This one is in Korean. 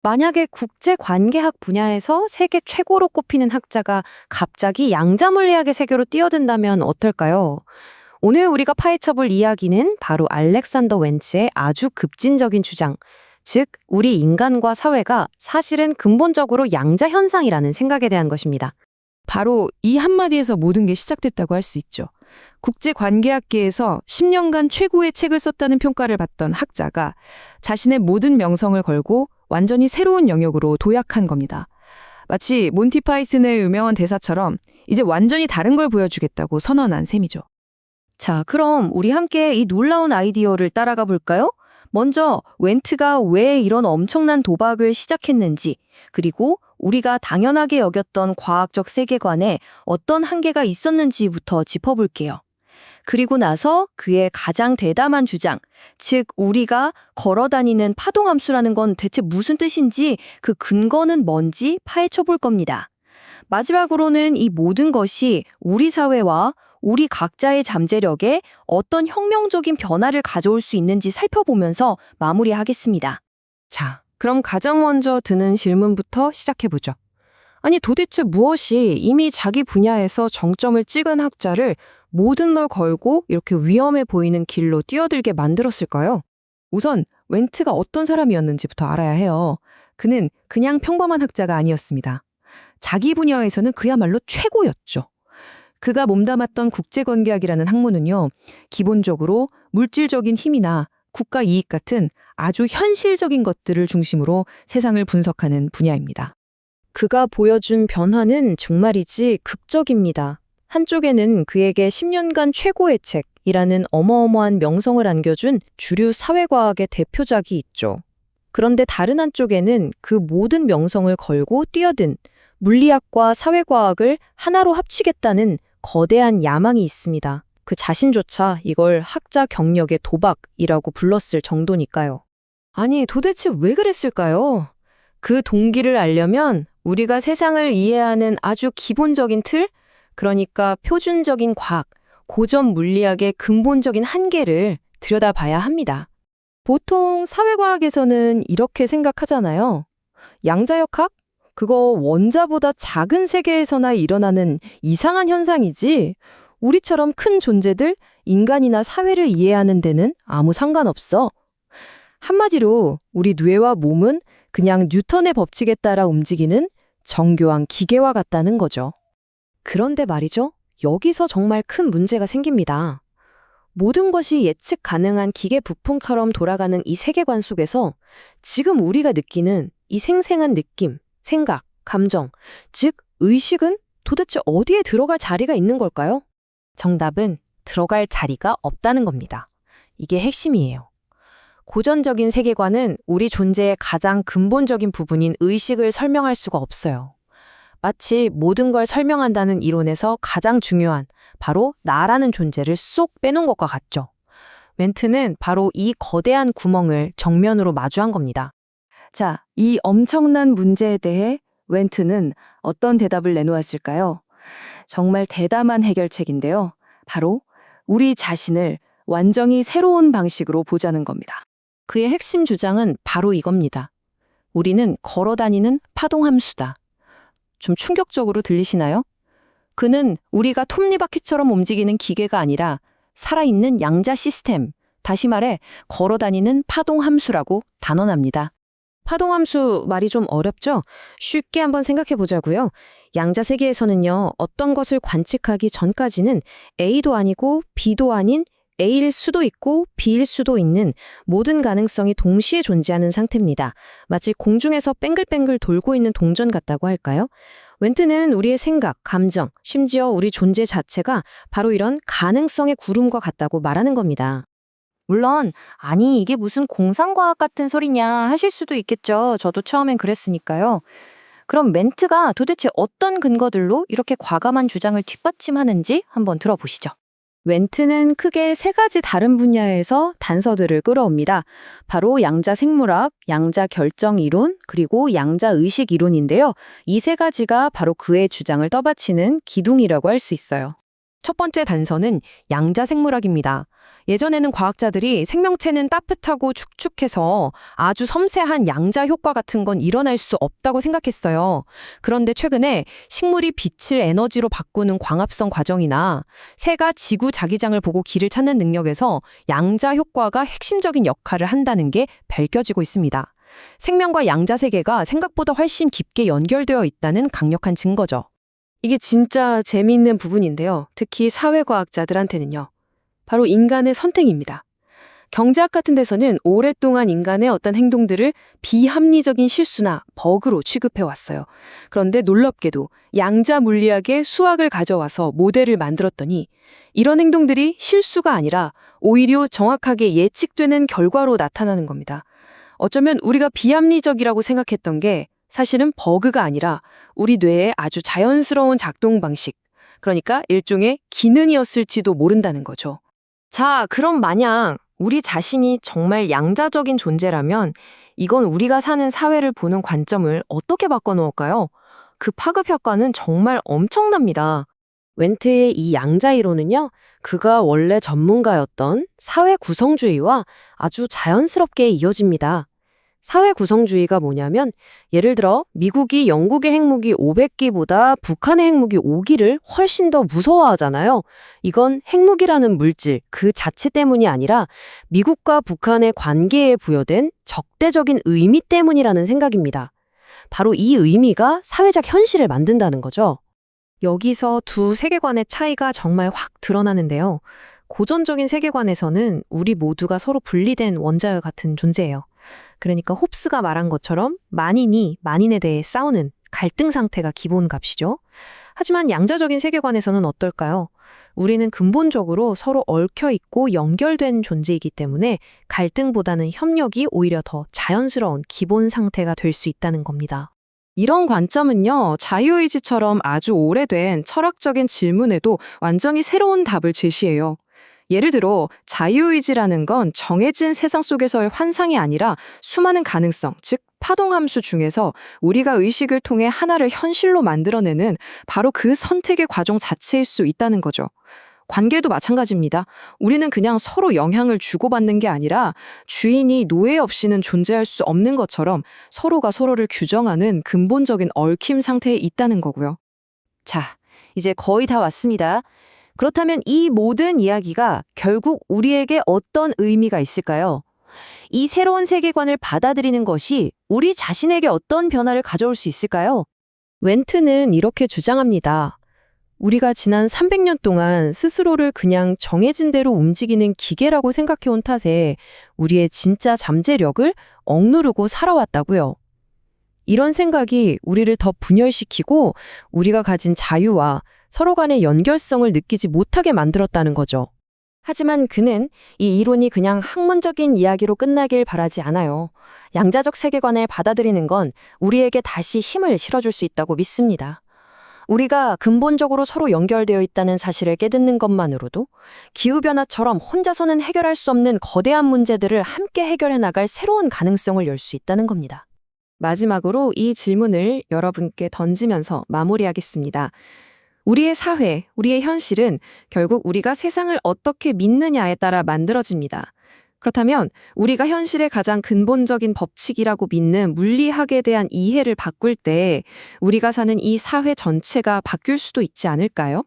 만약에 국제관계학 분야에서 세계 최고로 꼽히는 학자가 갑자기 양자물리학의 세계로 뛰어든다면 어떨까요? 오늘 우리가 파헤쳐볼 이야기는 바로 알렉산더 웬츠의 아주 급진적인 주장, 즉 우리 인간과 사회가 사실은 근본적으로 양자 현상이라는 생각에 대한 것입니다. 바로 이 한마디에서 모든 게 시작됐다고 할 수 있죠. 국제관계학계에서 10년간 최고의 책을 썼다는 평가를 받던 학자가 자신의 모든 명성을 걸고 완전히 새로운 영역으로 도약한 겁니다. 마치 몬티 파이슨의 유명한 대사처럼 이제 완전히 다른 걸 보여주겠다고 선언한 셈이죠. 자, 그럼 우리 함께 이 놀라운 아이디어를 따라가 볼까요? 먼저 웬트가 왜 이런 엄청난 도박을 시작했는지, 그리고 우리가 당연하게 여겼던 과학적 세계관에 어떤 한계가 있었는지부터 짚어볼게요. 그리고 나서 그의 가장 대담한 주장, 즉 우리가 걸어다니는 파동함수라는 건 대체 무슨 뜻인지 그 근거는 뭔지 파헤쳐 볼 겁니다. 마지막으로는 이 모든 것이 우리 사회와 우리 각자의 잠재력에 어떤 혁명적인 변화를 가져올 수 있는지 살펴보면서 마무리하겠습니다. 자, 그럼 가장 먼저 드는 질문부터 시작해보죠. 아니, 도대체 무엇이 이미 자기 분야에서 정점을 찍은 학자를 모든 걸 걸고 이렇게 위험해 보이는 길로 뛰어들게 만들었을까요? 우선 웬트가 어떤 사람이었는지부터 알아야 해요. 그는 그냥 평범한 학자가 아니었습니다. 자기 분야에서는 그야말로 최고였죠. 그가 몸담았던 국제관계학이라는 학문은요, 기본적으로 물질적인 힘이나 국가 이익 같은 아주 현실적인 것들을 중심으로 세상을 분석하는 분야입니다. 그가 보여준 변화는 정말이지 극적입니다. 한쪽에는 그에게 10년간 최고의 책이라는 어마어마한 명성을 안겨준 주류 사회과학의 대표작이 있죠. 그런데 다른 한쪽에는 그 모든 명성을 걸고 뛰어든 물리학과 사회과학을 하나로 합치겠다는 거대한 야망이 있습니다. 그 자신조차 이걸 학자 경력의 도박이라고 불렀을 정도니까요. 아니, 도대체 왜 그랬을까요? 그 동기를 알려면 우리가 세상을 이해하는 아주 기본적인 틀, 그러니까 표준적인 과학, 고전 물리학의 근본적인 한계를 들여다봐야 합니다. 보통 사회과학에서는 이렇게 생각하잖아요. 양자역학? 그거 원자보다 작은 세계에서나 일어나는 이상한 현상이지 우리처럼 큰 존재들, 인간이나 사회를 이해하는 데는 아무 상관없어. 한마디로 우리 뇌와 몸은 그냥 뉴턴의 법칙에 따라 움직이는 정교한 기계와 같다는 거죠. 그런데 말이죠. 여기서 정말 큰 문제가 생깁니다. 모든 것이 예측 가능한 기계 부품처럼 돌아가는 이 세계관 속에서 지금 우리가 느끼는 이 생생한 느낌, 생각, 감정, 즉 의식은 도대체 어디에 들어갈 자리가 있는 걸까요? 정답은 들어갈 자리가 없다는 겁니다. 이게 핵심이에요. 고전적인 세계관은 우리 존재의 가장 근본적인 부분인 의식을 설명할 수가 없어요. 마치 모든 걸 설명한다는 이론에서 가장 중요한 바로 나라는 존재를 쏙 빼놓은 것과 같죠. 웬트는 바로 이 거대한 구멍을 정면으로 마주한 겁니다. 자, 이 엄청난 문제에 대해 웬트는 어떤 대답을 내놓았을까요? 정말 대담한 해결책인데요. 바로 우리 자신을 완전히 새로운 방식으로 보자는 겁니다. 그의 핵심 주장은 바로 이겁니다. 우리는 걸어다니는 파동함수다. 좀 충격적으로 들리시나요? 그는 우리가 톱니바퀴처럼 움직이는 기계가 아니라 살아있는 양자 시스템, 다시 말해 걸어다니는 파동함수라고 단언합니다. 파동함수 말이 좀 어렵죠? 쉽게 한번 생각해 보자고요. 양자 세계에서는요, 어떤 것을 관측하기 전까지는 A도 아니고 B도 아닌 A일 수도 있고 B일 수도 있는 모든 가능성이 동시에 존재하는 상태입니다. 마치 공중에서 뱅글뱅글 돌고 있는 동전 같다고 할까요? 웬트는 우리의 생각, 감정, 심지어 우리 존재 자체가 바로 이런 가능성의 구름과 같다고 말하는 겁니다. 물론 아니 이게 무슨 공상과학 같은 소리냐 하실 수도 있겠죠. 저도 처음엔 그랬으니까요. 그럼 멘트가 도대체 어떤 근거들로 이렇게 과감한 주장을 뒷받침하는지 한번 들어보시죠. 웬트는 크게 세 가지 다른 분야에서 단서들을 끌어옵니다. 바로 양자 생물학, 양자 결정 이론, 그리고 양자 의식 이론인데요. 이 세 가지가 바로 그의 주장을 떠받치는 기둥이라고 할 수 있어요. 첫 번째 단서는 양자생물학입니다. 예전에는 과학자들이 생명체는 따뜻하고 축축해서 아주 섬세한 양자 효과 같은 건 일어날 수 없다고 생각했어요. 그런데 최근에 식물이 빛을 에너지로 바꾸는 광합성 과정이나 새가 지구 자기장을 보고 길을 찾는 능력에서 양자 효과가 핵심적인 역할을 한다는 게 밝혀지고 있습니다. 생명과 양자 세계가 생각보다 훨씬 깊게 연결되어 있다는 강력한 증거죠. 이게 진짜 재미있는 부분인데요. 특히 사회과학자들한테는요. 바로 인간의 선택입니다. 경제학 같은 데서는 오랫동안 인간의 어떤 행동들을 비합리적인 실수나 버그로 취급해 왔어요. 그런데 놀랍게도 양자 물리학의 수학을 가져와서 모델을 만들었더니 이런 행동들이 실수가 아니라 오히려 정확하게 예측되는 결과로 나타나는 겁니다. 어쩌면 우리가 비합리적이라고 생각했던 게 사실은 버그가 아니라 우리 뇌의 아주 자연스러운 작동 방식, 그러니까 일종의 기능이었을지도 모른다는 거죠. 자, 그럼 만약 우리 자신이 정말 양자적인 존재라면 이건 우리가 사는 사회를 보는 관점을 어떻게 바꿔놓을까요? 그 파급 효과는 정말 엄청납니다. 웬트의 이 양자 이론은요, 그가 원래 전문가였던 사회 구성주의와 아주 자연스럽게 이어집니다. 사회 구성주의가 뭐냐면 예를 들어 미국이 영국의 핵무기 500기보다 북한의 핵무기 5기를 훨씬 더 무서워하잖아요. 이건 핵무기라는 물질 그 자체 때문이 아니라 미국과 북한의 관계에 부여된 적대적인 의미 때문이라는 생각입니다. 바로 이 의미가 사회적 현실을 만든다는 거죠. 여기서 두 세계관의 차이가 정말 확 드러나는데요. 고전적인 세계관에서는 우리 모두가 서로 분리된 원자와 같은 존재예요. 그러니까 홉스가 말한 것처럼 만인이 만인에 대해 싸우는 갈등 상태가 기본 값이죠. 하지만 양자적인 세계관에서는 어떨까요? 우리는 근본적으로 서로 얽혀있고 연결된 존재이기 때문에 갈등보다는 협력이 오히려 더 자연스러운 기본 상태가 될 수 있다는 겁니다. 이런 관점은요, 자유의지처럼 아주 오래된 철학적인 질문에도 완전히 새로운 답을 제시해요. 예를 들어 자유의지라는 건 정해진 세상 속에서의 환상이 아니라 수많은 가능성, 즉 파동함수 중에서 우리가 의식을 통해 하나를 현실로 만들어내는 바로 그 선택의 과정 자체일 수 있다는 거죠. 관계도 마찬가지입니다. 우리는 그냥 서로 영향을 주고받는 게 아니라 주인이 노예 없이는 존재할 수 없는 것처럼 서로가 서로를 규정하는 근본적인 얽힘 상태에 있다는 거고요. 자, 이제 거의 다 왔습니다. 그렇다면 이 모든 이야기가 결국 우리에게 어떤 의미가 있을까요? 이 새로운 세계관을 받아들이는 것이 우리 자신에게 어떤 변화를 가져올 수 있을까요? 웬트는 이렇게 주장합니다. 우리가 지난 300년 동안 스스로를 그냥 정해진 대로 움직이는 기계라고 생각해온 탓에 우리의 진짜 잠재력을 억누르고 살아왔다고요. 이런 생각이 우리를 더 분열시키고 우리가 가진 자유와 서로 간의 연결성을 느끼지 못하게 만들었다는 거죠. 하지만 그는 이 이론이 그냥 학문적인 이야기로 끝나길 바라지 않아요. 양자적 세계관을 받아들이는 건 우리에게 다시 힘을 실어줄 수 있다고 믿습니다. 우리가 근본적으로 서로 연결되어 있다는 사실을 깨닫는 것만으로도 기후변화처럼 혼자서는 해결할 수 없는 거대한 문제들을 함께 해결해 나갈 새로운 가능성을 열 수 있다는 겁니다. 마지막으로 이 질문을 여러분께 던지면서 마무리하겠습니다. 우리의 사회, 우리의 현실은 결국 우리가 세상을 어떻게 믿느냐에 따라 만들어집니다. 그렇다면 우리가 현실의 가장 근본적인 법칙이라고 믿는 물리학에 대한 이해를 바꿀 때 우리가 사는 이 사회 전체가 바뀔 수도 있지 않을까요?